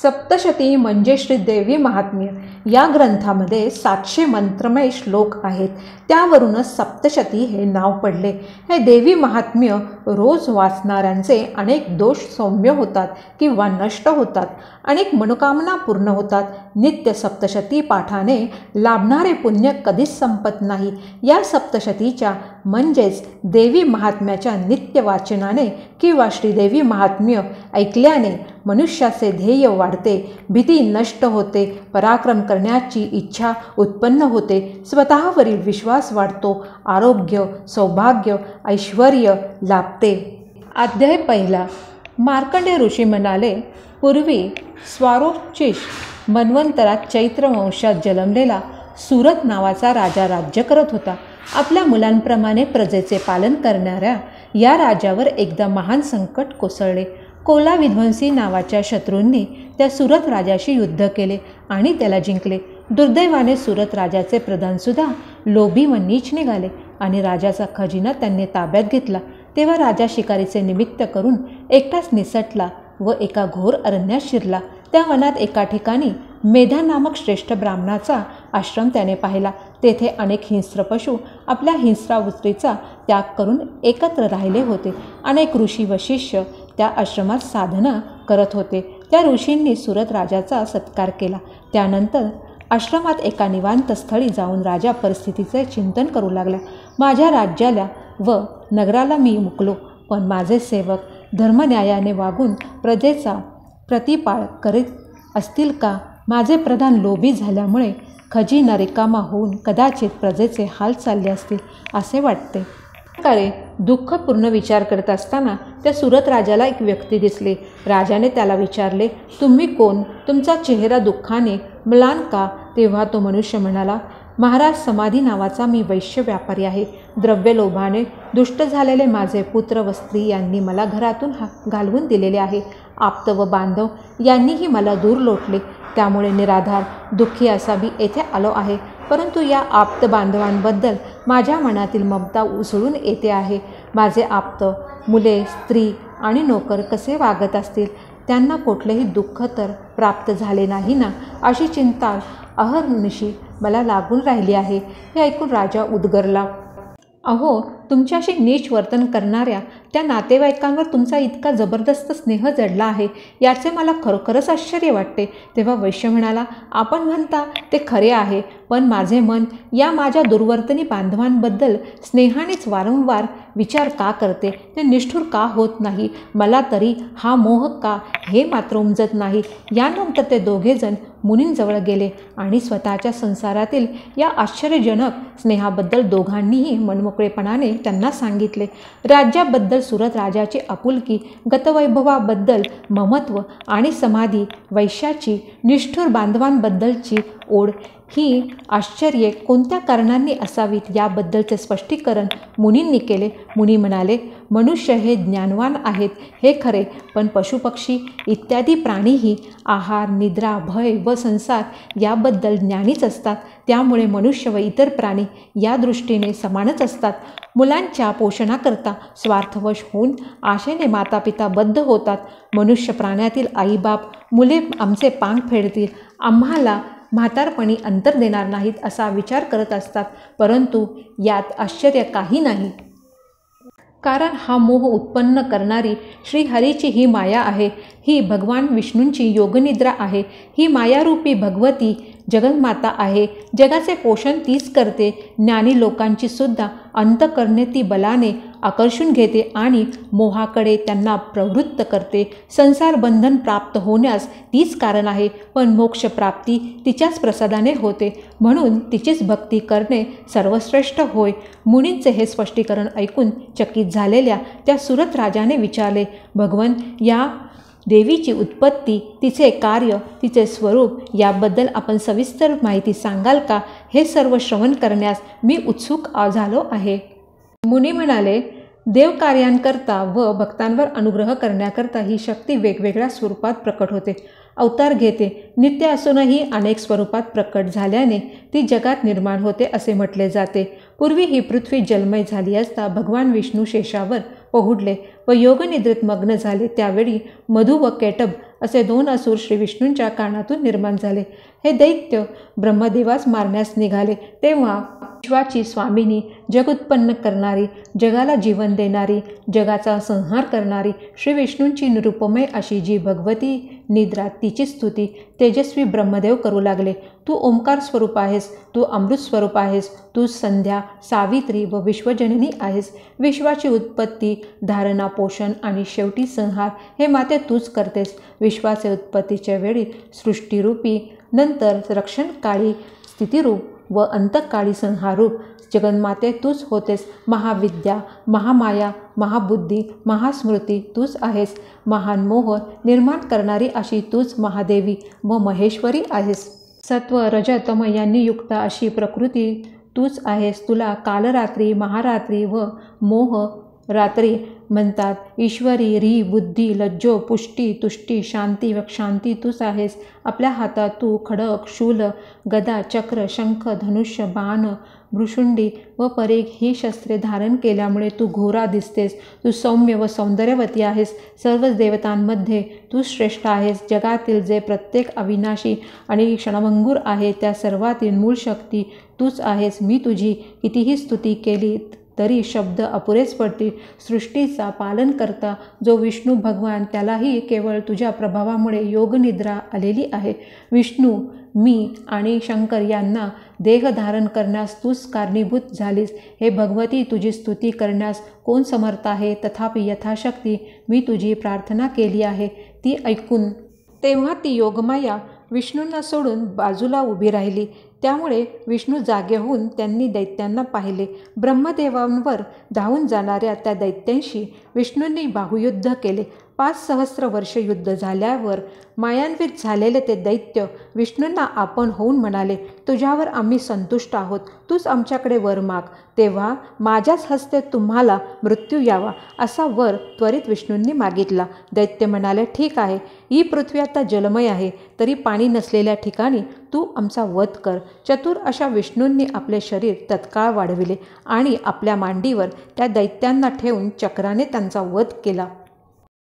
सप्तशती म्हणजे श्री देवी महात्म्य या ग्रंथामध्ये 700 मंत्रमय श्लोक आहेत. त्यावरूनच सप्तशती हे नाव पडले. हे देवी महात्म्य रोज वाचणाऱ्यांचे अनेक दोष सौम्य होतात किंवा नष्ट होतात, अनेक मनोकामना पूर्ण होतात. नित्य सप्तशती पाठाने लाभणारे पुण्य कधीच संपत नाही. या सप्तशतीच्या म्हणजेच देवी महात्म्याच्या नित्य वाचनाने किंवा श्रीदेवी महात्म्य ऐकल्याने मनुष्याचे ध्येय वाढते, भीती नष्ट होते, पराक्रम करण्याची इच्छा उत्पन्न होते, स्वतःवरील विश्वास वाढतो, आरोग्य, सौभाग्य, ऐश्वर्य लाभते. अध्याय पहिला. मार्कंडेय ऋषी म्हणाले, पूर्वी स्वारोचिष मन्वंतरात चैत्र वंशात जन्मलेला सूरत नावाचा राजा राज्य करत होता. आपल्या मुलांप्रमाणे प्रजेचे पालन करणाऱ्या या राजावर एकदा महान संकट कोसळले. कोला विध्वंसी नावाच्या शत्रूंनी त्या सूरत राजाशी युद्ध केले आणि त्याला जिंकले. दुर्दैवाने सूरत राजाचे प्रधानसुद्धा लोभी व नीच निघाले आणि राजाचा खजिना त्यांनी ताब्यात घेतला. तेव्हा राजा शिकारीचे निमित्त करून एकटाच निसटला व एका घोर अरण्यात शिरला. त्या वनात एका ठिकाणी मेधा नामक श्रेष्ठ ब्राह्मणाचा आश्रम त्याने पाहिला. तेथे अनेक हिंस्र पशु आपल्या हिंस्रावृत्तीचा त्याग करून एकत्र राहिले होते. अनेक ऋषी व शिष्य त्या आश्रमात साधना करत होते. त्या ऋषींनी सूरत राजाचा सत्कार केला. त्यानंतर आश्रमात एका निवांत स्थळी जाऊन राजा परिस्थितीचे चिंतन करू लागला. माझ्या राज्याला व नगराला मी मुकलो, पण माझे सेवक धर्मन्यायाने वागून प्रजेचा प्रतिपाळ करीत असतील का? माझे प्रधान लोभी झाल्यामुळे खजिना रिकामा होऊन कदाचित प्रजेचे हाल चालले असतील असे वाटते. प्रकारे दुःखपूर्ण विचार करत असताना त्या सूरत राजाला एक व्यक्ती दिसली. राजाने त्याला विचारले, तुम्ही कोण? तुमचा चेहरा दुःखाने म्लान का? तेव्हा तो मनुष्य म्हणाला, महाराज, समाधी नावाचा मी वैश्य व्यापारी आहे. द्रव्य लोभाने दुष्ट झालेले माझे पुत्र व स्त्री यांनी मला घरातून घालवून दिलेले आहे. आप्त व बांधव यांनीही मला दूर लोटले. त्यामुळे निराधार दुःखी असा मी येथे आलो आहे. परंतु या आप्त बांधवांबद्दल माझ्या मनातील ममता उसळून येते आहे. माझे आप्त, मुले, स्त्री आणि नोकर कसे वागत असतील? त्यांना कुठलेही दुःख तर प्राप्त झाले नाही ना, अशी चिंता अहर्निशी मला लागून राहिली आहे. हे ऐकून राजा उद्गरला. अहो, तुमच्याशी नीच वर्तन करणाऱ्या त्या नातेवाईकांवर तुमचा इतका जबरदस्त स्नेह जडला आहे, याचे मला खरोखरच आश्चर्य वाटते. तेव्हा वैश्य म्हणाला, आपण म्हणता ते खरे आहे, पण माझे मन या माझ्या दुर्वर्तनी बांधवांबद्दल स्नेहानेच वारंवार विचार का करते? ते निष्ठुर का होत नाही? मला तरी हा मोह का हे मात्र उमजत नाही. यानंतर ते दोघेजण मुनींजवळ गेले आणि स्वतःच्या संसारातील या आश्चर्यजनक स्नेहाबद्दल दोघांनीही मनमोकळेपणाने त्यांना सांगितले. राज्याबद्दल सूरत राजाची आपुलकी, गतवैभवाबद्दल ममत्व आणि समाधी वैश्याची निष्ठुर बांधवांबद्दलची ओढ ही आश्चर्ये कोणत्या कारणांनी असावीत याबद्दलचे स्पष्टीकरण मुनींनी केले. मुनी म्हणाले, मनुष्य हे ज्ञानवान आहेत हे खरे, पण पशुपक्षी इत्यादी प्राणीही आहार, निद्रा, भय व संसार याबद्दल ज्ञानीच असतात. त्यामुळे मनुष्य व इतर प्राणी या दृष्टीने समानच असतात. मुलांच्या पोषणाकरता स्वार्थवश होऊन आशेने मातापिता बद्ध होतात. मनुष्य प्राण्यातील आईबाप मुले आमचे पांग फेडतील, आम्हाला म्हातारपणी अंतर देणार नाहीत असा विचार करत असतात. परंतु यात आश्चर्य काही नाही, कारण हा मोह उत्पन्न करणारी श्रीहरीची ही माया आहे. ही भगवान विष्णूंची योगनिद्रा आहे. ही मायारूपी भगवती जगन्माता आहे. जगाचे पोषण तीच करते. ज्ञानी लोकांची सुद्धा अंतःकरणे ती बलाने आकर्षून घेते आणि मोहाकडे त्यांना प्रवृत्त करते. संसार बंधन प्राप्त होण्यास तीच कारण आहे, पण मोक्षप्राप्ती तिच्याच प्रसादाने होते. म्हणून तिचीच भक्ती करणे सर्वश्रेष्ठ होय. मुनींचे हे स्पष्टीकरण ऐकून चकित झालेल्या त्या सूरत राजाने विचारले, भगवन, या देवीची उत्पत्ती, तिचे कार्य, तिचे स्वरूप याबद्दल आपण सविस्तर माहिती सांगाल का? हे सर्व श्रवण करण्यास मी उत्सुक झालो आहे. मुनी म्हणाले, देवकार्यांकरता व भक्तांवर अनुग्रह करण्याकरता ही शक्ती वेगवेगळ्या स्वरूपात प्रकट होते, अवतार घेते. नित्य असूनही अनेक स्वरूपात प्रकट झाल्याने ती जगात निर्माण होते असे म्हटले जाते. पूर्वी ही पृथ्वी जलमय झाली असता भगवान विष्णू शेषावर पहुडले व योगनिद्रेत मग्न झाले. त्यावेळी मधु व केटभ असे 2 असुर श्री विष्णूंच्या कानातून निर्माण झाले. हे दैत्य ब्रह्मदेवास मारण्यास निघाले. तेव्हा विश्वाची स्वामिनी, जग उत्पन्न करणारी, जगाला जीवन देणारी, जगाचा संहार करणारी श्री विष्णूंची निरुपमय अशी जी भगवती निद्रा, तिची स्तुती तेजस्वी ब्रह्मदेव करू लागले. तू ओंकार स्वरूप आहेस, तू अमृत स्वरूप आहेस, तू संध्या, सावित्री व विश्वजननी आहेस. विश्वाची उत्पत्ती, धारणा, पोषण आणि शेवटी संहार हे माते तूच करतेस. विश्वाचे उत्पत्तीच्या वेळी सृष्टीरूपी, नंतर रक्षणकाळी स्थितिरूप व अंतकाळी संहारूप जगन्माते तूच होतेस. महाविद्या, महामाया, महाबुद्धी, महास्मृती तूच आहेस. महान मोह निर्माण करणारी अशी तूच महादेवी व महेश्वरी आहेस. सत्व, रज, तम यांनी युक्त अशी प्रकृती तूच आहेस. तुला कालरात्री, महारात्री व मोह रात्री म्हणतात. ईश्वरी, री, बुद्धी, लज्जो, पुष्टी, तुष्टी, शांती व क्षांती तूच आहेस. आपल्या हातात तू खडक, शूल, गदा, चक्र, शंख, धनुष्य, बाण, भ्रुशुंडी व परीघ ही शस्त्रे धारण केल्यामुळे तू घोरा दिसतेस. तू सौम्य व सौंदर्यवती आहेस. सर्वच देवतांमध्ये तू श्रेष्ठ आहेस. जगातील जे प्रत्येक अविनाशी आणि क्षणभंगूर आहे त्या सर्वातील मूळ शक्ती तूच आहेस. मी तुझी कितीही स्तुती केली तरी शब्द अपुरेच पडतील. सृष्टीचा पालन करता जो विष्णू भगवान, त्यालाही केवळ तुझ्या प्रभावामुळे योगनिद्रा आलेली आहे. विष्णू, मी आणि शंकर यांना देह धारण करण्यास तूच कारणीभूत झालीस. हे भगवती, तुझी स्तुती करण्यास कोण समर्थ आहे? तथापि यथाशक्ती मी तुझी प्रार्थना केली आहे, ती ऐकून. तेव्हा ती योगमाया विष्णूंना सोडून बाजूला उभी राहिली. त्यामुळे विष्णू जागे होऊन त्यांनी दैत्यांना पाहिले. ब्रह्मदेवांवर धावून जाणाऱ्या त्या दैत्यांशी विष्णूंनी बाहुयुद्ध केले. 5 सहस्र वर्ष युद्ध झाल्यावर मायान्वित झालेले ते दैत्य विष्णूंना आपण होऊन म्हणाले, तुझ्यावर आम्ही संतुष्ट आहोत. तूच आमच्याकडे वर माग. तेव्हा माझ्याच हस्ते तुम्हाला मृत्यू यावा असा वर त्वरित विष्णूंनी मागितला. दैत्य म्हणाले, ठीक आहे. ही पृथ्वी आता जलमय आहे, तरी पाणी नसलेल्या ठिकाणी तू आमचा वध कर. चतुर अशा विष्णूंनी आपले शरीर तत्काळ वाढविले आणि आपल्या मांडीवर त्या दैत्यांना ठेवून चक्राने त्यांचा वध केला.